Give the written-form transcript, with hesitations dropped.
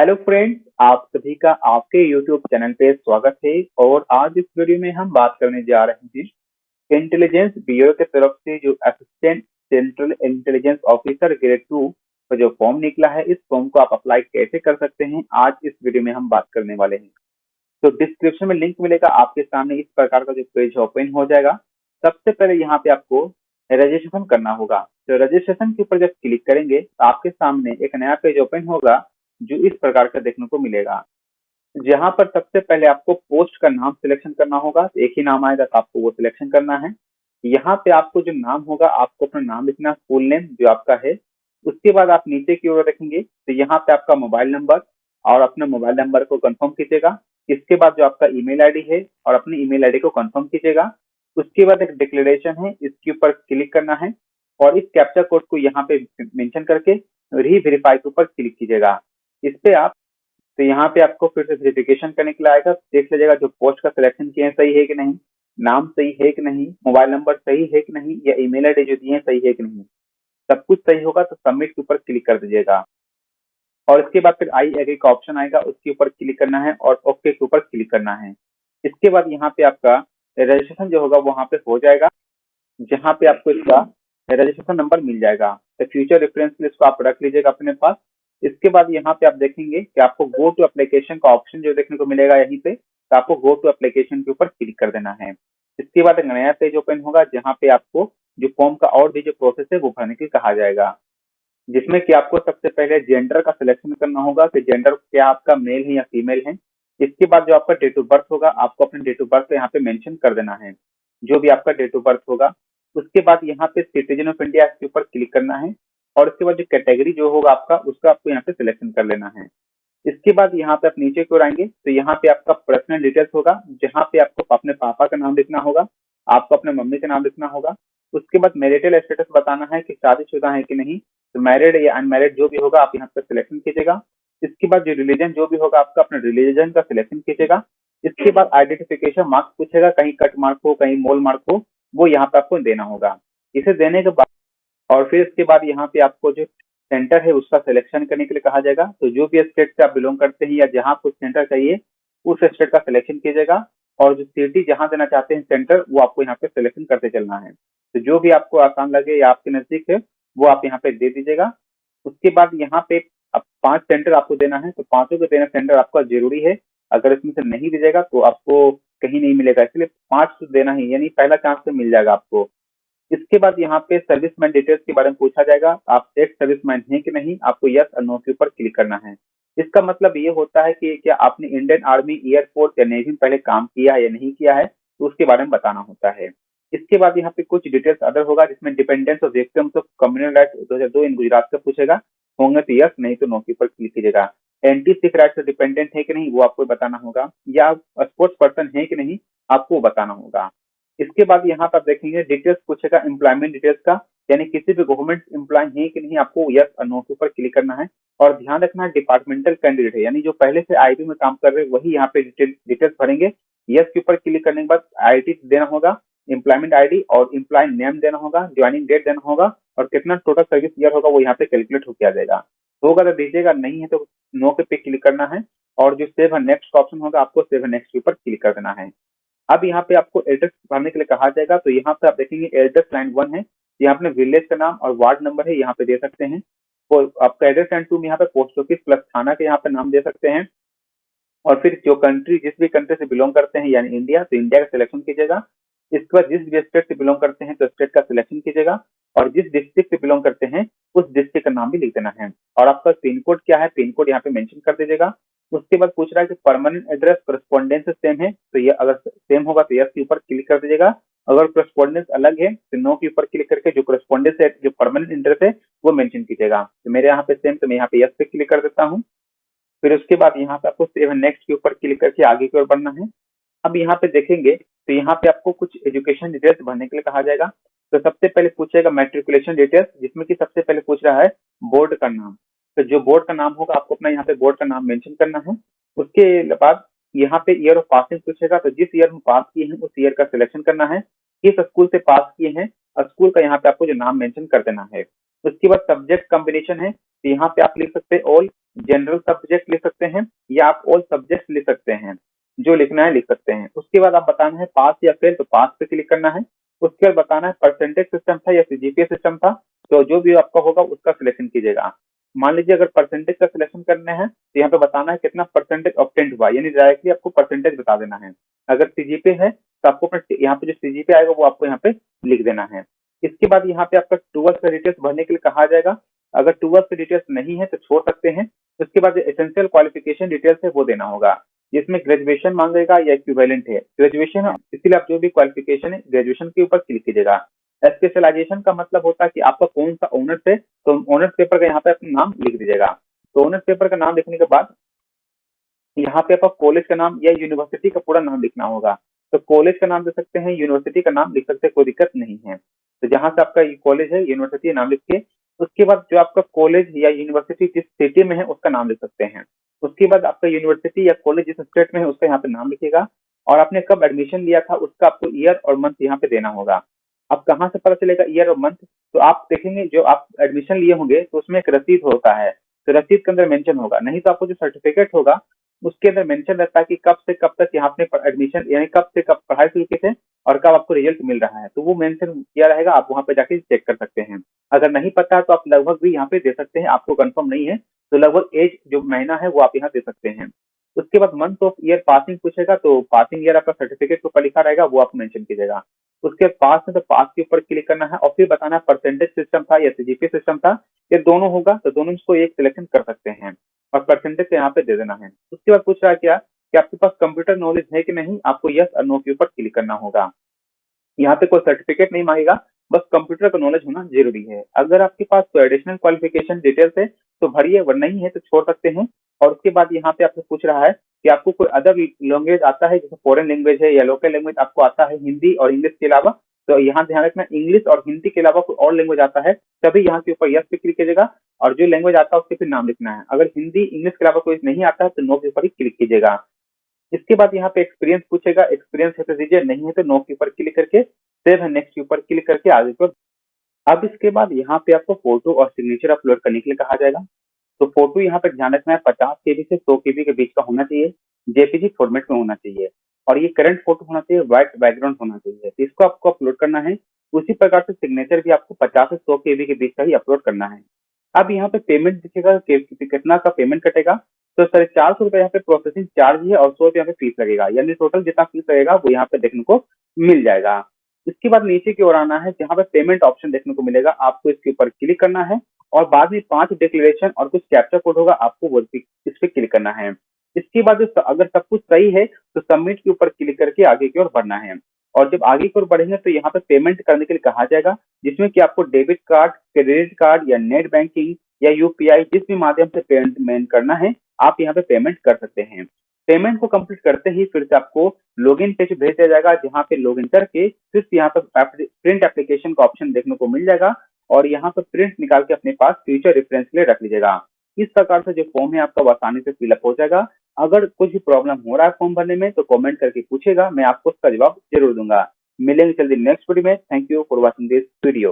Hello friends, आप सभी का आपके यूट्यूब चैनल पे स्वागत है। और आज इस वीडियो में हम बात करने जा रहे हैं इंटेलिजेंस ब्यूरो की तरफ से जो assistant central intelligence officer grade 2 का जो फॉर्म निकला है, इस फॉर्म को आप अप्लाई कैसे कर सकते हैं, आज इस वीडियो में हम बात करने वाले हैं। तो डिस्क्रिप्शन में लिंक मिलेगा, आपके सामने इस प्रकार का जो पेज ओपन हो जाएगा। सबसे पहले यहाँ पे आपको रजिस्ट्रेशन करना होगा। तो रजिस्ट्रेशन के ऊपर जब क्लिक करेंगे तो आपके सामने एक नया पेज ओपन होगा जो इस प्रकार का देखने को मिलेगा। जहाँ पर सबसे पहले आपको पोस्ट का नाम सिलेक्शन करना होगा। तो एक ही नाम आएगा तो आपको वो सिलेक्शन करना है। यहाँ पे आपको जो नाम होगा, आपको अपना नाम लिखना, फुल नेम जो आपका है। उसके बाद आप नीचे की ओर रखेंगे तो यहाँ पे आपका मोबाइल नंबर और अपने मोबाइल नंबर को कंफर्म कीजिएगा। इसके बाद जो आपका ईमेल आईडी है और अपनी ईमेल आईडी को कंफर्म कीजिएगा। उसके बाद एक डिक्लेरेशन है, इसके ऊपर क्लिक करना है और इस कैप्चा कोड को यहाँ पे मेंशन करके री वेरीफाई के ऊपर क्लिक कीजिएगा। इस पे आप तो यहाँ पे आपको फिर से वेरिफिकेशन करने के लिए आएगा। देख लीजिएगा जो पोस्ट का सिलेक्शन किए हैं सही है कि नहीं, नाम सही है कि नहीं, मोबाइल नंबर सही है कि नहीं, या ईमेल आईडी जो दिए हैं सही है कि नहीं। सब कुछ सही होगा तो सबमिट के ऊपर क्लिक कर दीजिएगा और इसके बाद फिर आई एग्री का ऑप्शन आएगा, उसके ऊपर क्लिक करना है और ओके के ऊपर क्लिक करना है। इसके बाद यहाँ पे आपका रजिस्ट्रेशन जो होगा वहाँ पे हो जाएगा, जहाँ पे आपको इसका रजिस्ट्रेशन नंबर मिल जाएगा। तो फ्यूचर रेफरेंस के लिए इसको आप रख लीजिएगा अपने पास। इसके बाद यहाँ पे आप देखेंगे कि आपको गो टू एप्लीकेशन का ऑप्शन जो देखने को मिलेगा यहीं पे, तो आपको गो टू एप्लीकेशन के ऊपर क्लिक कर देना है। इसके बाद एक नया पेज ओपन होगा जहाँ पे आपको जो फॉर्म का और भी जो प्रोसेस है वो भरने के लिए कहा जाएगा, जिसमें कि आपको सबसे पहले जेंडर का सिलेक्शन करना होगा कि जेंडर क्या आपका मेल है या फीमेल है। इसके बाद जो आपका डेट ऑफ बर्थ होगा, आपको अपने डेट ऑफ बर्थ यहाँ पे मेंशन कर देना है, जो भी आपका डेट ऑफ बर्थ होगा। उसके बाद यहाँ पे सिटीजन ऑफ इंडिया के ऊपर क्लिक करना है और उसके बाद जो कैटेगरी जो होगा आपका, उसका आपको यहाँ पे सिलेक्शन कर लेना है। इसके बाद यहाँ पे आप नीचे की ओर आएंगे तो यहाँ पे आपका पर्सनल डिटेल्स होगा, जहाँ पे आपको अपने पापा का नाम लिखना होगा, आपको अपने मम्मी का नाम लिखना होगा। उसके बाद मैरिटल स्टेटस बताना है कि शादीशुदा है कि नहीं। तो मैरिड या अनमैरिड जो भी होगा आप यहाँ पे सिलेक्शन कीजिएगा। इसके बाद जो रिलीजन जो भी होगा आपका, अपने रिलीजन का सिलेक्शन कीजिएगा। इसके बाद आइडेंटिफिकेशन मार्क्स पूछेगा, कहीं कट मार्क हो कहीं मोल मार्क हो, वो यहाँ पे आपको देना होगा। इसे देने के बाद और फिर इसके बाद यहाँ पे आपको जो सेंटर है उसका सिलेक्शन करने के लिए कहा जाएगा। तो जो भी स्टेट से आप बिलोंग करते हैं या जहाँ आपको सेंटर चाहिए उस स्टेट का सिलेक्शन कीजिएगा और जो सिटी जहाँ देना चाहते हैं सेंटर, वो आपको यहाँ पे सिलेक्शन करते चलना है। तो जो भी आपको आसान लगे या आपके नजदीक है वो आप यहाँ पे दे दीजिएगा। उसके बाद यहाँ पे अब 5 सेंटर आपको देना है, तो पांचों के देना सेंटर आपका जरूरी है। अगर इसमें से नहीं दीजिएगा तो आपको कहीं नहीं मिलेगा, इसलिए 5 तो देना ही, यानी पहला चांस तो मिल जाएगा आपको। इसके बाद यहाँ पे सर्विसमैन डिटेल्स के बारे में पूछा जाएगा, आप एक्स सर्विसमैन हैं कि नहीं, आपको यस और नो के ऊपर क्लिक करना है। इसका मतलब ये होता है कि क्या आपने इंडियन आर्मी, एयरफोर्स या नेवी में पहले काम किया है या नहीं किया है, तो उसके बारे में बताना होता है। इसके बाद यहाँ पे कुछ डिटेल्स अदर होगा, जिसमें डिपेंडेंस और विक्टिम्स ऑफ कम्युनल राइट्स 2002 इन गुजरात का पूछेगा, होंगे तो यस, नहीं तो नो के ऊपर क्लिक कीजिएगा। एंटी सिख राइट्स से डिपेंडेंट है कि नहीं वो आपको बताना होगा, या स्पोर्ट्स पर्सन है कि नहीं आपको वो बताना होगा। इसके बाद यहाँ पर आप देखेंगे डिटेल्स पूछेगा एम्प्लॉयमेंट डिटेल्स का, यानी किसी भी गवर्नमेंट एम्प्लॉय है कि नहीं, आपको यस और नो के ऊपर क्लिक करना है। और ध्यान रखना डिपार्टमेंटल कैंडिडेट है, यानी जो पहले से आईटी में काम कर रहे हैं वही यहाँ पे डिटेल्स भरेंगे। यस के ऊपर क्लिक करने के बाद आईटी देना होगा, एम्प्लॉयमेंट आईडी और एम्प्लॉय नेम देना होगा, ज्वाइनिंग डेट देना होगा और कितना टोटल सर्विस ईयर होगा वो यहाँ पे कैलकुलेट होकर आ जाएगा। होगा तो दीजिएगा, नहीं है तो नो के पे क्लिक करना है और जो सेव नेक्स्ट का ऑप्शन होगा आपको सेव नेक्स्ट के ऊपर क्लिक कर देना है। अब यहाँ पे आपको एड्रेस भरने के लिए कहा जाएगा, तो यहाँ पे आप देखेंगे एड्रेस लाइन 1 है, यहाँ पे विलेज का नाम और वार्ड नंबर है यहाँ पे दे सकते हैं। तो आपका एड्रेस लाइन 2 में यहाँ पे पोस्ट ऑफिस प्लस थाना के यहाँ पे नाम दे सकते हैं। और फिर जो कंट्री, जिस भी कंट्री से बिलोंग करते हैं यानी इंडिया, तो इंडिया का सिलेक्शन कीजिएगा। इसके बाद जिस भी स्टेट से बिलोंग करते हैं तो स्टेट का सिलेक्शन कीजिएगा और जिस डिस्ट्रिक्ट से बिलोंग करते हैं उस डिस्ट्रिक्ट का नाम भी लिख देना है। और आपका पिन कोड क्या है, पिन कोड यहाँ पे मेंशन कर दीजिएगा। उसके बाद पूछ रहा है कि परमानेंट एड्रेस करस्पॉन्डेंस से सेम है, तो ये अगर सेम होगा तो यस के ऊपर क्लिक कर दीजिएगा। अगर करस्पॉन्डेंस अलग है तो नो के ऊपर क्लिक करके जो करस्पॉन्डेंस है, जो परमानेंट एड्रेस है वो मेंशन कीजिएगा। तो मेरे यहाँ पे सेम, तो मैं यहाँ पे यस पे क्लिक कर देता हूँ। फिर उसके बाद यहाँ पे आपको सेव नेक्स्ट के ऊपर क्लिक करके आगे की ओर बढ़ना है। अब यहाँ पे देखेंगे तो यहाँ पे आपको कुछ एजुकेशन डिटेल्स भरने के लिए कहा जाएगा। तो सबसे पहले पूछेगा मैट्रिकुलेशन डिटेल्स, जिसमें कि सबसे पहले पूछ रहा है बोर्ड का नाम। तो जो बोर्ड का नाम होगा आपको अपना यहाँ पे बोर्ड का नाम मेंशन करना है। उसके बाद यहाँ पे ईयर ऑफ पासिंग पूछेगा, तो जिस ईयर में पास किए हैं उस ईयर का सिलेक्शन करना है। किस स्कूल से पास किए हैं, स्कूल का यहाँ पे आपको जो नाम मेंशन कर देना है। उसके बाद सब्जेक्ट कॉम्बिनेशन है, तो यहाँ पे आप लिख सकते हैं ऑल, जनरल सब्जेक्ट लिख सकते हैं या आप ऑल सब्जेक्ट लिख सकते हैं, जो लिखना है लिख सकते हैं। उसके बाद आप बताना है पास या फेल, तो पास पे क्लिक करना है। उसके बाद बताना है परसेंटेज सिस्टम था या सीजीपीए सिस्टम था, तो जो भी आपका होगा उसका सिलेक्शन कीजिएगा। मान लीजिए अगर परसेंटेज का सिलेक्शन करना है तो यहाँ पे बताना है कितना परसेंटेज ऑब्टेंड हुआ, यानी डायरेक्टली आपको परसेंटेज बता देना है। अगर सीजीपीए है तो आपको अपना यहाँ पे जो सीजीपीए आएगा वो आपको यहाँ पे लिख देना है। इसके बाद यहाँ पे आपका ट्वेल्थ का डिटेल्स भरने के लिए कहा जाएगा। अगर ट्वेल्थ की डिटेल्स नहीं है तो छोड़ सकते हैं। उसके बाद एसेंशियल क्वालिफिकेशन डिटेल्स है वो देना होगा, जिसमें ग्रेजुएशन मांगेगा या इक्विवेलेंट है। ग्रेजुएशन है इसलिए आप जो भी क्वालिफिकेशन है ग्रेजुएशन के ऊपर क्लिक कीजिएगा। स्पेशलाइजेशन का मतलब होता है कि आपका कौन सा ऑनर्स है, तो ऑनर्स पेपर का यहाँ पे अपना नाम लिख दीजिएगा। तो ऑनर्स पेपर का नाम लिखने के बाद यहाँ पे आपका कॉलेज का नाम या यूनिवर्सिटी का पूरा नाम लिखना होगा। तो कॉलेज का नाम दे सकते हैं, यूनिवर्सिटी का नाम लिख सकते हैं, कोई दिक्कत नहीं है। तो जहाँ से आपका कॉलेज है यूनिवर्सिटी नाम लिख के उसके बाद जो आपका कॉलेज या यूनिवर्सिटी जिस सिटी में है उसका नाम लिख सकते हैं। उसके बाद आपका यूनिवर्सिटी या कॉलेज जिस स्टेट में है उसका यहाँ पे नाम लिखिएगा और आपने कब एडमिशन लिया था उसका आपको ईयर और मंथ यहाँ पे देना होगा। अब कहाँ से पता चलेगा ईयर और मंथ, तो आप देखेंगे जो आप एडमिशन लिए होंगे तो उसमें एक रसीद होता है, तो रसीद के अंदर मेंशन होगा। नहीं तो आपको जो सर्टिफिकेट होगा उसके अंदर मेंशन रहता है कि कब से कब तक यहाँ पे एडमिशन यानी कब से कब पढ़ाई शुरू की थे और कब आपको रिजल्ट मिल रहा है, तो वो मेंशन किया रहेगा, आप वहाँ पे जाके चेक कर सकते हैं। अगर नहीं पता है तो आप लगभग भी यहाँ पे दे सकते हैं, आपको कंफर्म नहीं है तो लगभग एज जो महीना है वो आप यहाँ दे सकते हैं। उसके बाद मंथ ऑफ ईयर पासिंग पूछेगा, तो पासिंग ईयर आपका सर्टिफिकेट के ऊपर लिखा रहेगा वो आप मेंशन कीजिएगा। उसके पास है तो पास के ऊपर क्लिक करना है और फिर बताना है परसेंटेज सिस्टम था या सीजीपीए सिस्टम था, ये दोनों होगा तो दोनों को एक सिलेक्शन कर सकते हैं और परसेंटेज यहाँ पे दे देना है। उसके बाद पूछ रहा है क्या कि आपके पास कंप्यूटर नॉलेज है कि नहीं, आपको यस और नो के ऊपर क्लिक करना होगा। यहाँ पे कोई सर्टिफिकेट नहीं मांगेगा, बस कंप्यूटर का नॉलेज होना जरूरी है। अगर आपके पास कोई एडिशनल क्वालिफिकेशन डिटेल्स है तो भरिए, वरना नहीं है तो छोड़ सकते हैं। और उसके बाद यहाँ पे आपसे पूछ रहा है कि आपको कोई अदर लैंग्वेज आता है, जैसे फॉरेन लैंग्वेज है या लोकल लैंग्वेज आपको आता है हिंदी और इंग्लिश के अलावा, तो यहाँ ध्यान रखना इंग्लिश और हिंदी के अलावा कोई और लैंग्वेज आता है तभी यहाँ के ऊपर यस पे क्लिक कीजिएगा और जो लैंग्वेज आता है उसके फिर नाम लिखना है। अगर हिंदी इंग्लिश के अलावा कोई नहीं आता है तो नो के ऊपर ही क्लिक कीजिएगा। इसके बाद यहाँ पे एक्सपीरियंस पूछेगा, एक्सपीरियंस है तो दीजिए, नहीं है तो नो के ऊपर क्लिक करके सेव एंड नेक्स्ट के ऊपर क्लिक करके आगे को। अब इसके बाद यहाँ पे आपको फोटो और सिग्नेचर अपलोड करने के लिए कहा जाएगा। तो फोटो यहाँ पे ध्यान रखना है 50 केबी से 100 केबी के बीच का होना चाहिए, जेपीजी फॉर्मेट में होना चाहिए और ये करंट फोटो होना चाहिए, व्हाइट बैकग्राउंड होना चाहिए। तो इसको आपको अपलोड करना है। उसी प्रकार से सिग्नेचर भी आपको 50 से 100 केबी के बीच का ही अपलोड करना है। अब यहाँ पे पेमेंट दिखेगा कितना का पेमेंट कटेगा, तो 450 रुपए यहाँ पे प्रोसेसिंग चार्ज है और 100 रुपए यहाँ पे फीस लगेगा, यानी टोटल जितना फीस लगेगा वो यहाँ पे देखने को मिल जाएगा। इसके बाद नीचे की ओर आना है, जहाँ पे पेमेंट ऑप्शन देखने को मिलेगा, आपको इसके ऊपर क्लिक करना है और बाद में 5 डिक्लेरेशन और कुछ कैप्चा कोड होगा, आपको वो इस पे क्लिक करना है। इसके बाद अगर सब कुछ सही है तो सबमिट के ऊपर क्लिक करके आगे की ओर बढ़ना है। और जब आगे की ओर बढ़ेंगे तो यहाँ पे पेमेंट करने के लिए कहा जाएगा, जिसमें कि आपको डेबिट कार्ड, क्रेडिट कार्ड या नेट बैंकिंग या यूपीआई जिस भी माध्यम से पेमेंट करना है आप यहाँ पे पेमेंट कर सकते हैं। पेमेंट को कंप्लीट करते ही फिर से आपको लॉगिन पेज भेज दिया जाएगा, जहाँ पे लॉगिन करके फिर से यहाँ पर प्रिंट एप्लीकेशन का ऑप्शन देखने को मिल जाएगा और यहाँ पर प्रिंट निकाल के अपने पास फ्यूचर रेफरेंस के लिए रख लीजिएगा। इस प्रकार से जो फॉर्म है आपका आसानी से फिलअप हो जाएगा। अगर कुछ भी प्रॉब्लम हो रहा है फॉर्म भरने में तो कमेंट करके पूछेगा, मैं आपको उसका जवाब जरूर दूंगा। मिलेंगे जल्दी नेक्स्ट वीडियो में। Thank you for watching this video.